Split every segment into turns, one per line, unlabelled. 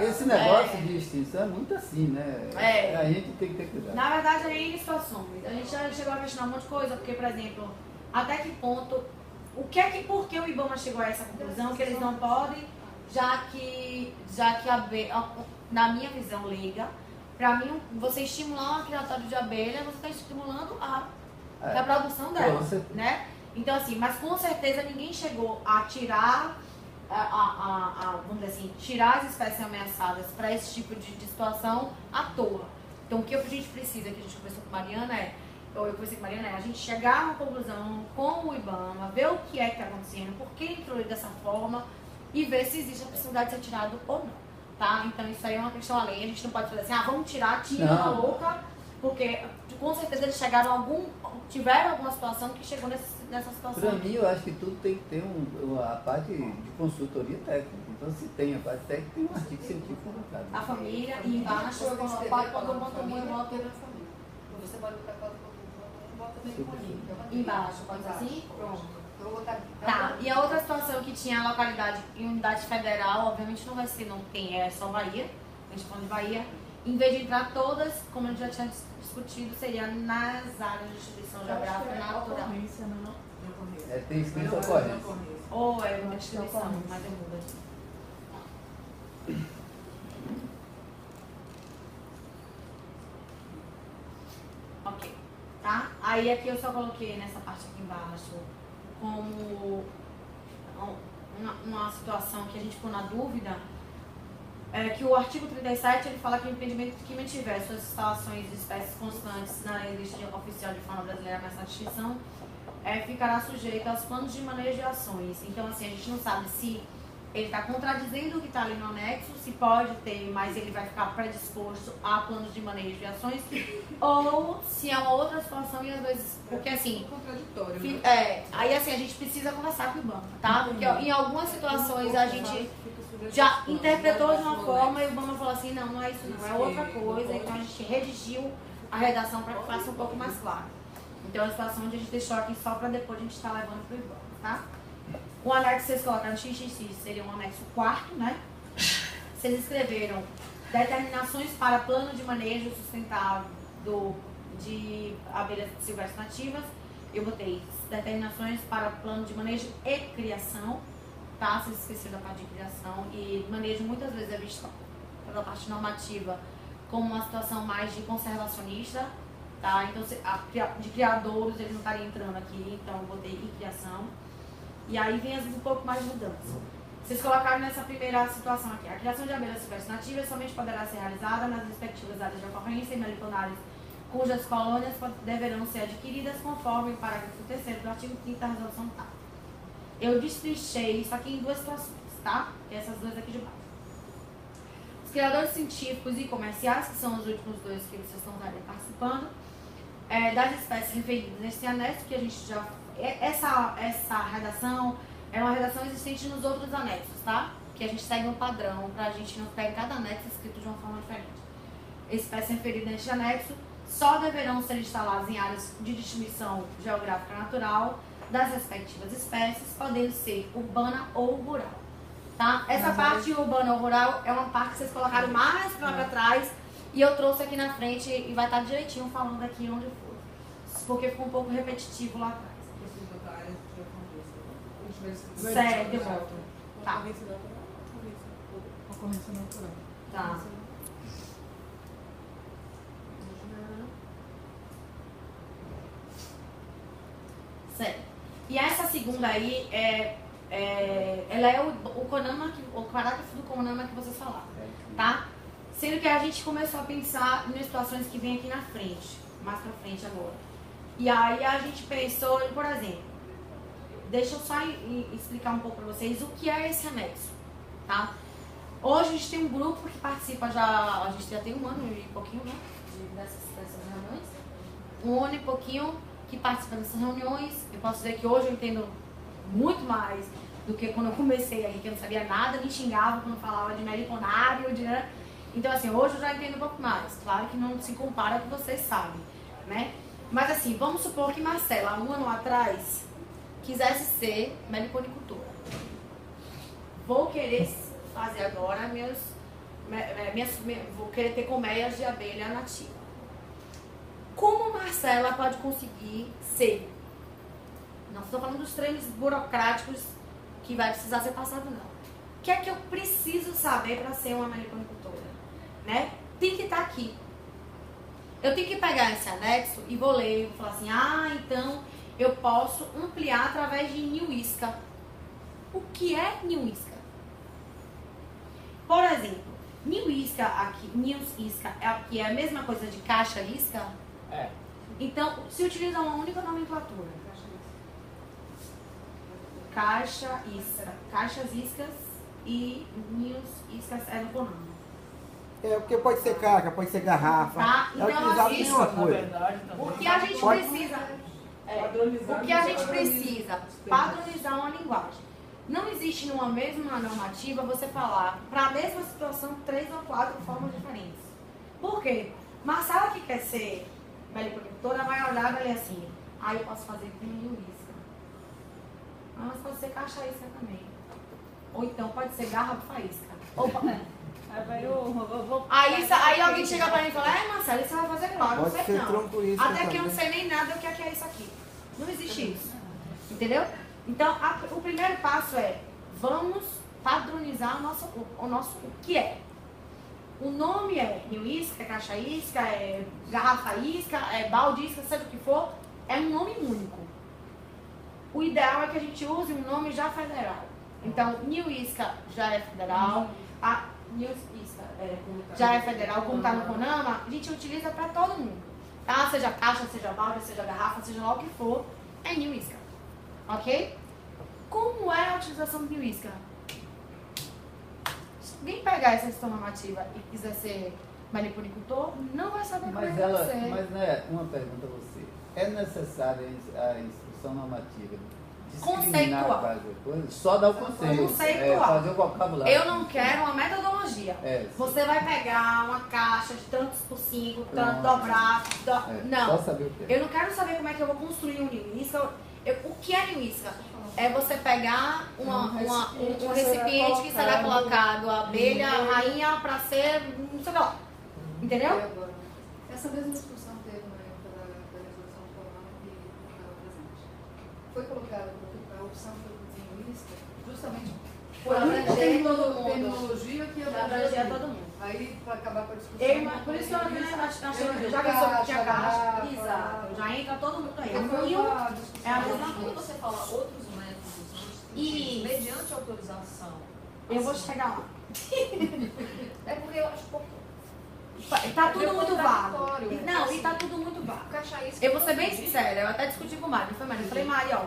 esse negócio de extinção é muito assim, né? A gente tem que ter cuidado.
Na verdade, aí situações. A gente já chegou a questionar um monte de coisa, porque, por exemplo, até que ponto, por que o IBAMA chegou a essa conclusão que eles não podem, já que na minha visão leiga, para mim, você estimular um criatório de abelha, você está estimulando a produção dela, né? Então, assim, mas com certeza ninguém chegou a tirar, vamos dizer assim, tirar as espécies ameaçadas para esse tipo de situação à toa. Então, o que a gente precisa, que a gente conversou com a Mariana, eu conversei com a Mariana, a gente chegar a uma conclusão com o IBAMA, ver o que é que está acontecendo, por que entrou dessa forma e ver se existe a possibilidade de ser tirado ou não, tá? Então, isso aí é uma questão além, a gente não pode fazer assim, vamos tirar, tira uma louca, porque com certeza eles tiveram alguma situação que chegou nessa situação.
Para mim, eu acho que tudo tem que ter a parte de consultoria técnica. Então, se tem a parte técnica, tem um artigo científico colocado.
A família e embaixo, quando monta uma, eu boto
a família. Você pode botar quatro e bota meliponinho.
Embaixo, pode ser assim?
Pronto. Eu vou botar aqui.
Tá, e a outra situação que tinha a localidade em unidade federal, obviamente não vai ser, não tem, é só Bahia, a gente falando de Bahia. Em vez de entrar todas, como a gente já tinha discutido, seria nas áreas de distribuição geográfica natural.
Tem escrito ocorrência.
Ou é uma distribuição, mas eu mudo aqui. Ok, tá? Aí aqui eu só coloquei nessa parte aqui embaixo como uma situação que a gente ficou na dúvida, que o artigo 37 ele fala que o empreendimento que mantiver suas instalações de espécies constantes na lista oficial de fauna brasileira ameaçada de extinção ficará sujeito aos planos de manejo de ações. Então, assim, a gente não sabe se ele está contradizendo o que está ali no anexo, se pode ter, mas ele vai ficar predisposto a planos de manejo de ações, ou se é uma outra situação e às vezes, porque assim,
contraditório, né?
Aí assim, a gente precisa conversar com o banco, tá? Porque em algumas situações a gente já interpretou de uma forma e o banco falou assim, não é isso não, é outra coisa, então a gente redigiu a redação para que faça um pouco mais claro. Então é uma situação onde a gente deixou aqui só para depois a gente estar levando para o IBAMA, tá? O anexo que vocês colocaram XXX seria um anexo 4º, né? Vocês escreveram determinações para plano de manejo sustentável de abelhas silvestres nativas. Eu botei determinações para plano de manejo e criação, tá? Vocês esqueceram da parte de criação e manejo muitas vezes é visto pela parte normativa como uma situação mais de conservacionista, tá? Então, de criadouros ele não estaria entrando aqui, então eu botei em criação. E aí vem às vezes um pouco mais de mudança. Vocês colocaram nessa primeira situação aqui. A criação de abelhas silvestres nativas somente poderá ser realizada nas respectivas áreas de ocorrência e meliponárias, cujas colônias deverão ser adquiridas conforme o parágrafo 3º do artigo 5º da resolução TAP. Eu destrinchei isso aqui em duas situações, tá? Essas duas aqui de baixo. Os criadores científicos e comerciais, que são os últimos dois que vocês estão participando, das espécies referidas nesse anexo, que a gente já... Essa redação é uma redação existente nos outros anexos, tá? Que a gente segue um padrão, pra gente não pegar cada anexo escrito de uma forma diferente. Espécies referidas neste anexo só deverão ser instaladas em áreas de distribuição geográfica natural das respectivas espécies, podendo ser urbana ou rural, tá? Essa parte urbana ou rural é uma parte que vocês colocaram mais para trás e eu trouxe aqui na frente e vai estar direitinho falando aqui onde for, porque ficou um pouco repetitivo lá atrás. Certo, eu volto. Tá.
Ocorrência natural.
Tá. Certo. E essa segunda aí ela é o CONAMA, o parágrafo do CONAMA que vocês falaram, tá? Sendo que a gente começou a pensar em situações que vem aqui na frente, mais pra frente agora. E aí a gente pensou, por exemplo, deixa eu só explicar um pouco para vocês o que é esse anexo, tá? Hoje a gente tem um grupo que participa já, a gente já tem um ano e pouquinho, né? Dessas reuniões. Um ano e pouquinho que participa dessas reuniões. Eu posso dizer que hoje eu entendo muito mais do que quando eu comecei aí, que eu não sabia nada, me xingava quando falava de meliponário, né? Então assim, hoje eu já entendo um pouco mais. Claro que não se compara ao que vocês sabem, né? Mas assim, vamos supor que Marcela, um ano atrás, quisesse ser meliponicultora. Vou querer fazer agora vou querer ter colmeias de abelha nativa. Como Marcela pode conseguir ser? Não estou falando dos treinos burocráticos que vai precisar ser passado, não. O que é que eu preciso saber para ser uma meliponicultora? Né? Tem que estar aqui. Eu tenho que pegar esse anexo e vou ler, vou falar assim, então eu posso ampliar através de New Isca. O que é New Isca? Por exemplo, New Isca aqui, New Isca aqui é a mesma coisa de caixa isca?
É.
Então, se utiliza uma única nomenclatura. Caixa isca. Caixas iscas e New Iscas é no Conama.
Porque pode ser caixa, pode ser garrafa.
Tá?
É
Então,
utilizado
assim,
a mesma
Na
coisa.
verdade, também.
O que a gente
Pode-
precisa...
Padronizar
O que a gente
melhor.
precisa? Padronizar uma linguagem. Não existe numa mesma normativa você falar para a mesma situação 3 ou 4 formas diferentes. Por quê? Marcela que quer ser meliponicultora vai olhar e vai ler assim, eu posso fazer com isca. Mas pode ser caixa isca também. Ou então pode ser garrafa isca. Aí alguém chega pra mim e fala, Marcela, isso você vai fazer claro, não
Pode
sei
ser
não.
tronco isca
Até que eu não
também.
sei nem nada do que é isso aqui. Não existe isso. Entendeu? Então, o primeiro passo é, vamos padronizar o nosso o que é. O nome é New Isca, é caixa isca, é garrafa isca, é balde isca, seja o que for, é um nome único. O ideal é que a gente use um nome já federal. Então, New Isca já é federal, a New Isca já é federal, como está no Conama, a gente utiliza para todo mundo. Tá? Seja caixa, seja balde, seja garrafa, seja lá o que for, é New Isca. Ok? Como é a utilização do New Isca? Se alguém pegar essa questão normativa e quiser ser meliponicultor, não vai saber como é
Mas
que vai ser.
mas né, uma pergunta a você. É necessária a instrução normativa discriminar
Conceitual.
quase coisa? Só dar o conceito.
Conceitual.
Fazer o vocabulário.
Eu não quero uma metodologia.
Sim.
Você vai pegar uma caixa de tantos por 5, tanto
Pronto.
dobrar. Não.
Só saber o que é.
Eu não quero saber como é que eu vou construir um New Isca. O que é New Isca? É você pegar um recipiente que será colocado a abelha, a rainha, para ser não sei lá. Entendeu?
Agora, essa mesma discussão teve na época da resolução do Conama que estava presente. Foi colocada a opção do Isca justamente por abranger
todo mundo.
terminologia que
Pra abranger todo mundo.
Aí, para acabar com a discussão.
Por isso que eu achei, já que eu sou que tinha caixa, exato, já entra todo mundo aí. O New é a mesma
Quando
coisa.
você fala outros métodos instrutivos,
Isso.
mediante autorização.
Eu vou chegar lá.
É porque eu acho pouco.
Tá tudo muito vago.
contraditório,
Não,
assim.
e tá tudo muito vago.
Caixa isso.
Eu vou ser bem sincera, eu até discuti com o Mário. Eu falei, Mário,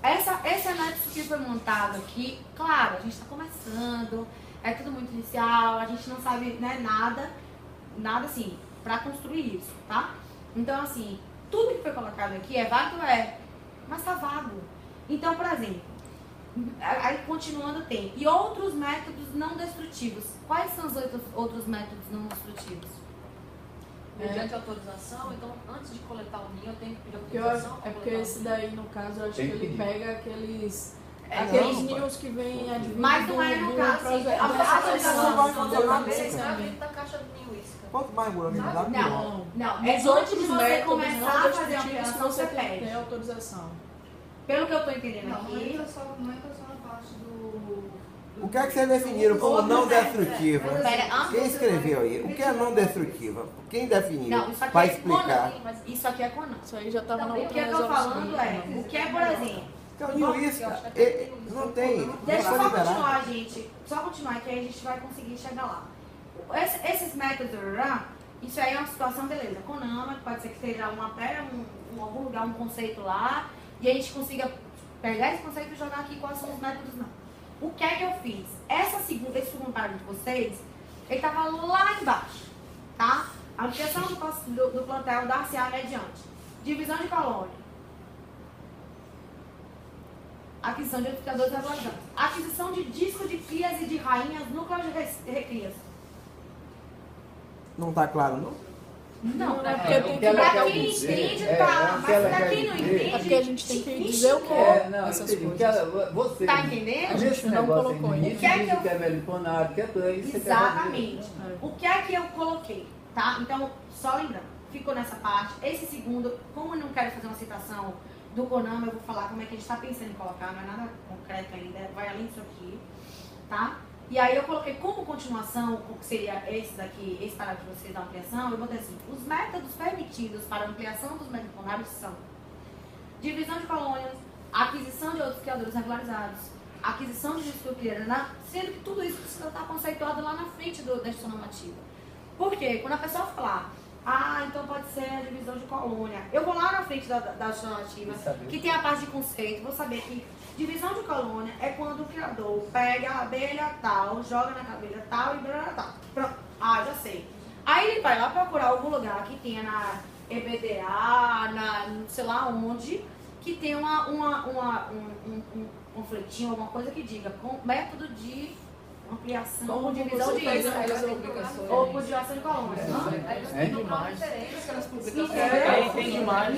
esse anexo que foi montado aqui, claro, a gente tá começando, é tudo muito inicial, a gente não sabe nada assim, pra construir isso, tá? Então, assim, tudo que foi colocado aqui é válido, mas tá vago. Então, por exemplo, aí continuando tem, e outros métodos não destrutivos. Quais são os outros métodos não destrutivos?
Mediante autorização, então antes de coletar o ninho eu tenho que pedir
Eu
autorização.
acho,
pra
é porque
coletar o
esse
ninho.
daí, no caso, eu acho
Tem
que
que
ele
pedir.
pega aqueles
não,
ninhos que vêm advindo
Mas não é no caso,
projeto.
a autorização
vai
Não,
fazer
não,
nada.
você está dentro da caixa do ninho isca.
Quanto mais burocracia, melhor.
Não,
Nos
antes
outros
de você
métodos
começar
não
a fazer a
destrutivos que
ampliação,
você
você
tem que
pede.
ter autorização.
Pelo que eu tô entendendo
Não,
aqui,
não entra só na parte do
O que é que vocês definiram como não destrutiva?
Pera,
Quem escreveu aí? O que é não destrutiva? Quem definiu?
não, isso aqui
Para
é
explicar.
Conan, mas isso aqui é Conan.
Isso aí já estava na
O
outra
que eu tô
resolução.
falando é, o que é, por exemplo,
Então, New Isca, não tem. Não
deixa eu
foi
só
liberado.
continuar, gente, só continuar que aí a gente vai conseguir chegar lá. Esses métodos, isso aí é uma situação, beleza, Conama, que pode ser que seja algum lugar, um conceito lá, e a gente consiga pegar esse conceito e jogar aqui quais são os métodos não. O que é que eu fiz? Esse segundo parágrafo de vocês, ele estava lá embaixo, tá? A ampliação do plantel dar-se-á mediante divisão de colônia, aquisição de edificadores atualizantes, aquisição de discos de crias e de rainhas, núcleos de recrias.
Não está claro, não?
Não,
é
é
porque tem
o
que
que ela
pra
quer
quem
dizer,
entende,
é,
tá.
o
Mas
que ela
pra
quer
quem não
dizer.
entende.
É porque a gente tem que
me
dizer o que
xingou.
É, não,
essas
entendi.
coisas.
Você
Tá entendendo?
A gente
nesse
não
negócio aí
colocou
no
ainda.
início,
O que é
diz
que eu-
que é meliponato, que é dois, você quer fazer.
Exatamente. O que é que eu coloquei, tá? Então, só lembrando, ficou nessa parte. Esse segundo, como eu não quero fazer uma citação do CONAMA, eu vou falar como é que a gente está pensando em colocar, não é nada concreto ainda, vai além disso aqui, tá? E aí eu coloquei como continuação, o que seria esse daqui, esse parágrafo de vocês da ampliação, eu botei assim, os métodos permitidos para ampliação dos meliponários são divisão de colônias, aquisição de outros criadores regularizados, aquisição de estrutura, sendo que tudo isso precisa estar conceituado lá na frente da gestão normativa. Por quê? Quando a pessoa falar, então pode ser a divisão de colônia, eu vou lá na frente da gestão normativa, que tem a parte de conceito, vou saber que divisão de colônia é quando o criador pega a abelha tal, joga na abelha tal e blá, tal. Pronto. Já sei. Aí ele vai lá procurar algum lugar que tenha na EBDA, não sei lá onde, que tem um conflitinho, alguma coisa que diga com método de ampliação,
Como
divisão
você
de
faz
isso,
as obrigações.
ou por divisão de colônia.
É
demais.
Tem demais.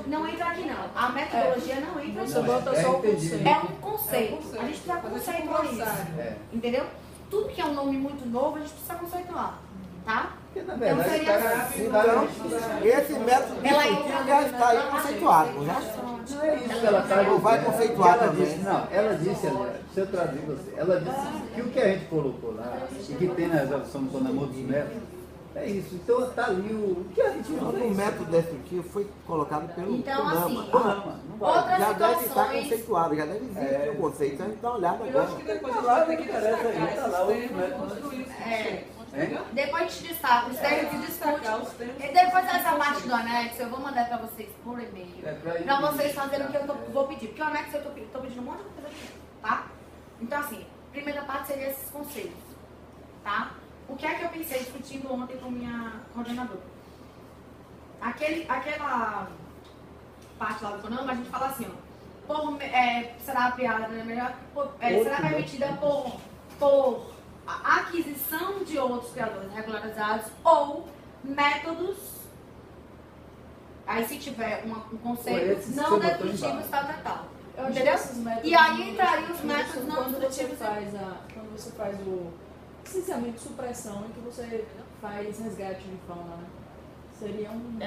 Não entra aqui não. A metodologia não entra
Você
aqui.
bota só o
entendi.
conceito.
É um conceito. A gente precisa conceituar isso.
É.
Entendeu? Tudo que é um nome muito novo, a gente precisa conceituar. Tá?
Porque, na verdade,
Então,
o cara
Esse método
Ela
destrutivo já está aí conceituado, já?
não é isso que ela está
Não vai
dizendo.
conceituar
Ela
também.
disse, não, ela disse, aliás, se eu traduzir você, ela disse que o que a gente colocou lá, e que tem na resolução do CONAMA dos métodos, é isso. Então está ali o que a gente
Então,
usa.
o método destrutivo foi colocado pelo
Então,
CONAMA.
assim,
CONAMA, não vai.
outras
Já deve estar
situações.
conceituado, já deve existir o conceito, a gente está olhando
Eu acho
agora.
que depois
Tá
a
lá,
gente vai
não
ter que
interessa aí,
destacar
tá lá,
esses
outro
termos e
método.
construir isso.
É.
Hein?
Depois a gente destaca os termos e
Destacar
discute.
os termos.
E depois dessa parte do anexo, eu vou mandar pra vocês por e-mail.
É,
Pra vocês fazerem o que eu vou pedir. Porque o anexo eu tô pedindo um monte de coisa aqui, tá? Então, assim, primeira parte seria esses conceitos, tá? O que é que eu pensei discutindo ontem com minha coordenadora? Aquela parte lá do CONAMA, a gente fala assim, ó. Será ampliada, será permitida por a aquisição de outros criadores regularizados ou métodos. Aí se tiver um conceito
Esses
não
que você botou
destrutivos,
embaixo.
tal.
Eu acho
Entendeu?
que esses métodos
E aí
não-
entrariam os métodos não
quando você
destrutivos.
quando você faz o licenciamento de supressão em que você faz resgate de fauna, né? Seria um...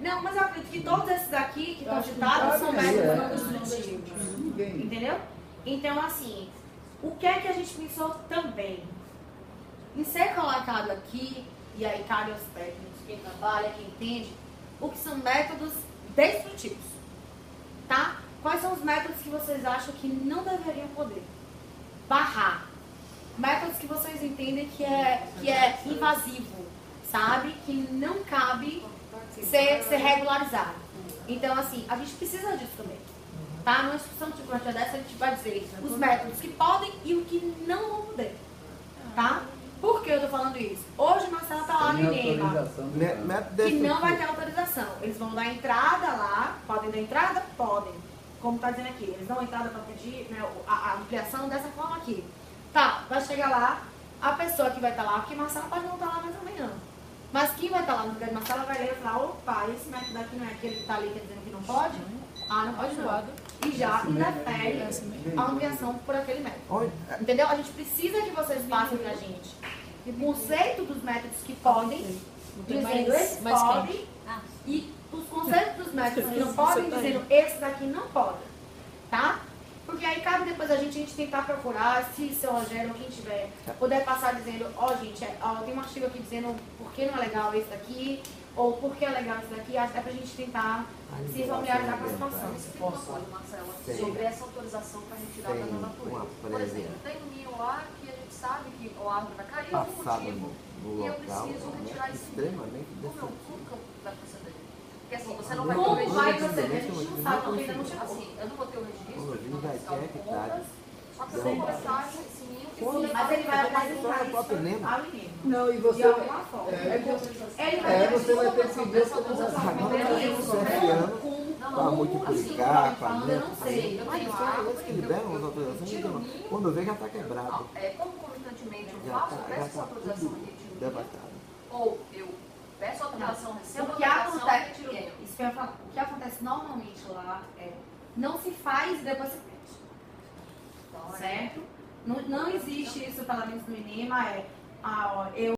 Não, mas eu acredito que todos esses aqui que estão
acho que
citados são
cabe
métodos
aí,
não
é.
destrutivos.
Ninguém.
Entendeu? Então, assim, o que é que a gente pensou também? Em ser colocado aqui, e aí cabe aos técnicos, quem trabalha, quem entende, o que são métodos destrutivos. Tá? Quais são os métodos que vocês acham que não deveriam poder barrar? Métodos que vocês entendem que é invasivo, sabe? Que não cabe ser regularizado. Então, assim, a gente precisa disso também. Tá? Numa discussão de quantidade dessa, a gente vai dizer os métodos que podem e o que não vão poder. Tá? Por que eu tô falando isso? Hoje Marcela tá lá no INEMA,
autorização do CONAMA.
Método
que não vai ter
destrutivo.
autorização. Eles vão dar entrada lá, podem dar entrada? Podem. Como tá dizendo aqui, eles dão entrada para pedir, né, a ampliação dessa forma aqui. Tá, vai chegar lá, a pessoa que vai estar lá, porque Marcela pode não estar lá mais amanhã. Mas quem vai estar lá no lugar de Marcela vai ler e falar, opa, esse método aqui não é aquele que tá ali, quer dizendo que não pode? Não pode não. E já indefere a ampliação por aquele método.
Olha,
Entendeu? A gente precisa que vocês passem pra gente o conceito dos métodos que podem, dizendo esses podem, e os conceitos dos métodos que não podem, dizendo esses daqui não podem. Tá? Porque aí cabe depois a gente tentar procurar, se o seu Rogério ou quem tiver, puder passar dizendo, gente, tem um artigo aqui dizendo por que não é legal esse daqui, ou por que é legal esse daqui, até pra gente tentar se familiarizar com a situação.
Explica uma coisa, Marcela,
Sim.
sobre essa autorização para retirada
Tem
da natureza.
uma
Por exemplo, tem um ninho lá que a gente sabe que a árvore vai cair por algum
passado
motivo.
no
E eu
local,
preciso
né,
retirar esse ninho.
extremamente
Como
destrutivo.
que vai proceder? Porque assim, você não vai
Como
ter o
vai
registro.
proceder? A gente não sabe, porque ainda não chegou.
Assim, eu não vou ter o registro,
O
não
vai
fiscal
ter
de
hectare.
contas, só que eu vou coletar esse ninho e
Quando-
sim,
Mas ele vai
Só é o próprio
isso
Nemo.
ao INEMA.
Não, e
De
você.
alguma forma. Ele vai
Você vai ter que pedir
essa
autorização.
Agora esse ano, para multiplicar, para
eu não sei, eu
Mas
tenho
são
água,
eles que liberam as autorizações,
tiro o
então,
ninho.
quando vê já está quebrado.
Como constantemente eu
Já
faço,
está
eu peço essa autorização
tudo
e retiro o ninho,
devastado.
ou eu peço autorização, recebo
O que
autorização e
acontece,
retiro o ninho.
isso que eu ia falar, o que acontece normalmente lá é, não se faz e depois se pede,
Então,
certo? Não existe isso, pelo menos no INEMA, ó, eu